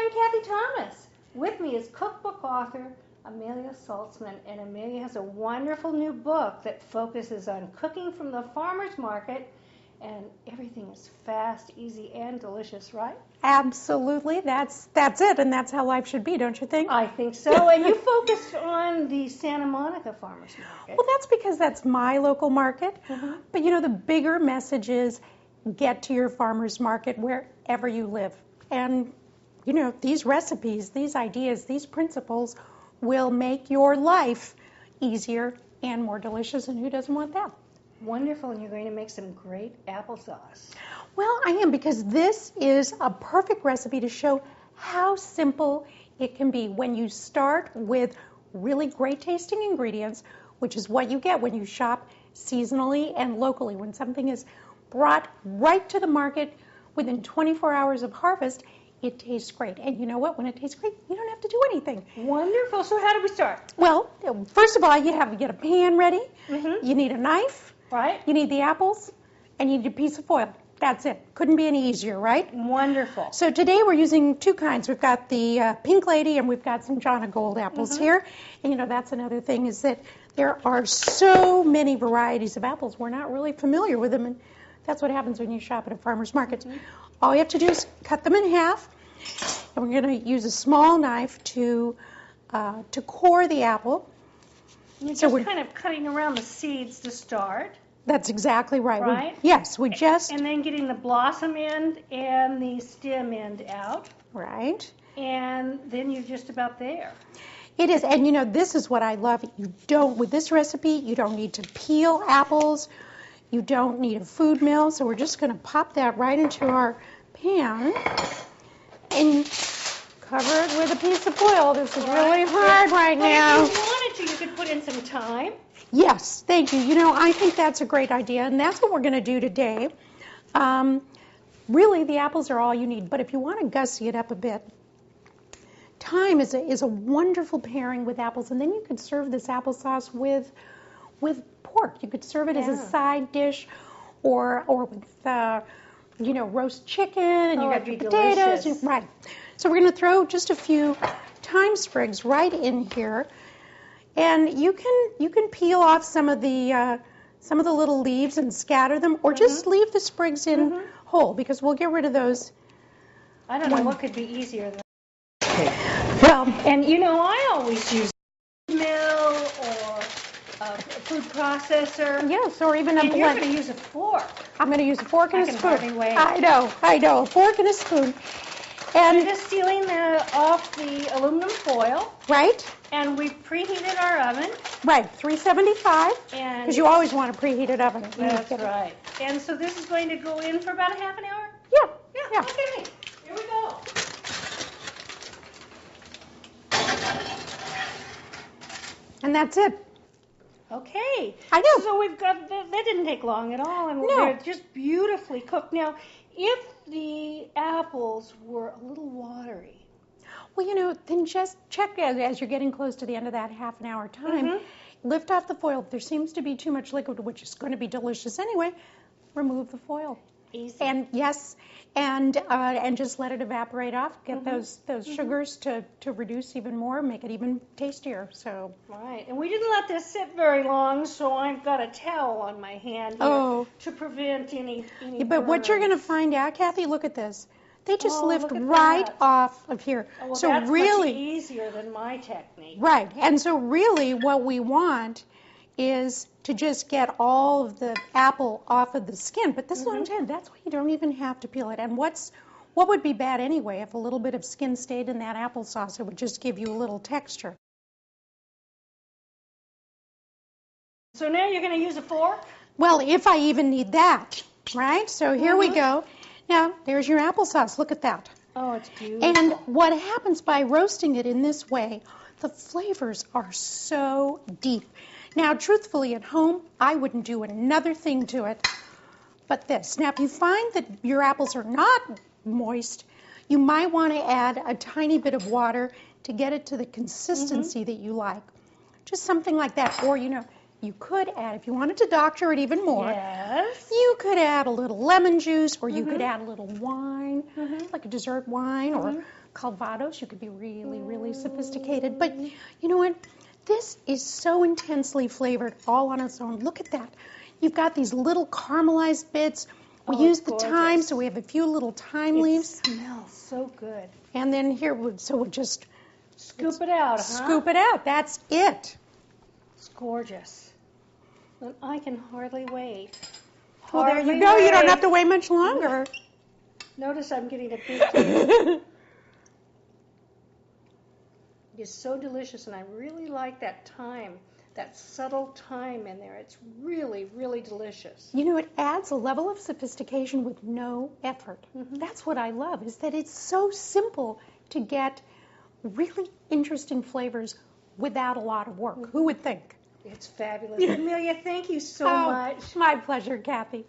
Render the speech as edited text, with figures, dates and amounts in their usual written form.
I'm Cathy Thomas. With me is cookbook author Amelia Saltsman, and Amelia has a wonderful new book that focuses on cooking from the farmer's market, and everything is fast, easy, and delicious, right? Absolutely. That's it, and that's how life should be, don't you think? I think so. And you focused on the Santa Monica farmer's market. Well, that's because that's my local market. But you know, the bigger message is get to your farmer's market wherever you live. And you know, these recipes, these ideas, these principles will make your life easier and more delicious, and who doesn't want that? Wonderful, and you're going to make some great applesauce. Well, I am, because this is a perfect recipe to show how simple it can be when you start with really great tasting ingredients, which is what you get when you shop seasonally and locally. When something is brought right to the market within 24 hours of harvest, it tastes great. And you know what? When it tastes great, you don't have to do anything. Wonderful. So how do we start? Well, first of all, you have to get a pan ready. You need a knife. Right. You need the apples, and you need a piece of foil. That's it. Couldn't be any easier, right? Wonderful. So today we're using two kinds. We've got the Pink Lady, and we've got some Jonna Gold apples here. And you know, that's another thing, is that there are so many varieties of apples. We're not really familiar with them, and that's what happens when you shop at a farmer's market. All you have to do is cut them in half, and we're going to use a small knife to core the apple. You're just kind of cutting around the seeds to start. That's exactly right. Right? Yes, we just... And then getting the blossom end and the stem end out. Right. And then you're just about there. It is, and you know, this is what I love. With this recipe, you don't need to peel apples. You don't need a food mill. So we're just going to pop that right into our pan and cover it with a piece of foil. This is really hard right now. If you wanted to, you could put in some thyme. Yes, thank you. You know, I think that's a great idea, and that's what we're going to do today. Really, the apples are all you need, but if you want to gussy it up a bit, thyme is a wonderful pairing with apples, and then you could serve this applesauce with pork. You could serve it as a side dish, or with roast chicken, and you got your potatoes. Right. So we're going to throw just a few thyme sprigs right in here. And you can peel off some of the little leaves and scatter them, or just leave the sprigs in whole, because we'll get rid of those. I don't know what could be easier than that. Well, and you know, I always use a mill or a food processor. Yes, or even a blender. You're going to use a fork. I'm going to use a fork and a spoon. I can hardly wait. I know, a fork and a spoon. And we're just sealing off the aluminum foil. Right. And we've preheated our oven. Right, 375. Because you always want a preheated oven. That's right. And so this is going to go in for about a half an hour? Yeah. Okay, here we go. And that's it. Okay. I know. So we've got, that didn't take long at all, and they're just beautifully cooked. Now, if the apples were a little watery. Well, you know, then just check as you're getting close to the end of that half an hour time. Lift off the foil. If there seems to be too much liquid, which is going to be delicious anyway, remove the foil. Easy. And and just let it evaporate off. Get those sugars to reduce even more, make it even tastier. So. Right. And we didn't let this sit very long, so I've got a towel on my hand here to prevent any But burns. what you're going to find out, Kathy, look at this. They just lift right off of here. Oh, well, so that's really much easier than my technique. Right. And so really what we want is to just get all of the apple off of the skin. But this is what I'm saying. That's why you don't even have to peel it. And what would be bad anyway? If a little bit of skin stayed in that applesauce, it would just give you a little texture. So now you're going to use a fork? Well, if I even need that, right? So here we go. Now, there's your applesauce. Look at that. Oh, it's beautiful. And what happens by roasting it in this way, the flavors are so deep. Now, truthfully, at home, I wouldn't do another thing to it but this. Now, if you find that your apples are not moist, you might want to add a tiny bit of water to get it to the consistency that you like. Just something like that. Or, you know, you could add, if you wanted to doctor it even more, you could add a little lemon juice, or you could add a little wine, like a dessert wine, or Calvados. You could be really, really sophisticated. But you know what? This is so intensely flavored all on its own. Look at that. You've got these little caramelized bits. We use the thyme, so we have a few little thyme leaves. It smells so good. And then here, so we'll just scoop it out, Scoop it out. That's it. It's gorgeous. And I can hardly wait. Well, there you go. You don't have to wait much longer. Notice I'm getting a big taste. It's so delicious, and I really like that thyme, that subtle thyme in there. It's really, really delicious. You know, it adds a level of sophistication with no effort. That's what I love, is that it's so simple to get really interesting flavors without a lot of work. Who would think? It's fabulous. Amelia, thank you so much. My pleasure, Cathy.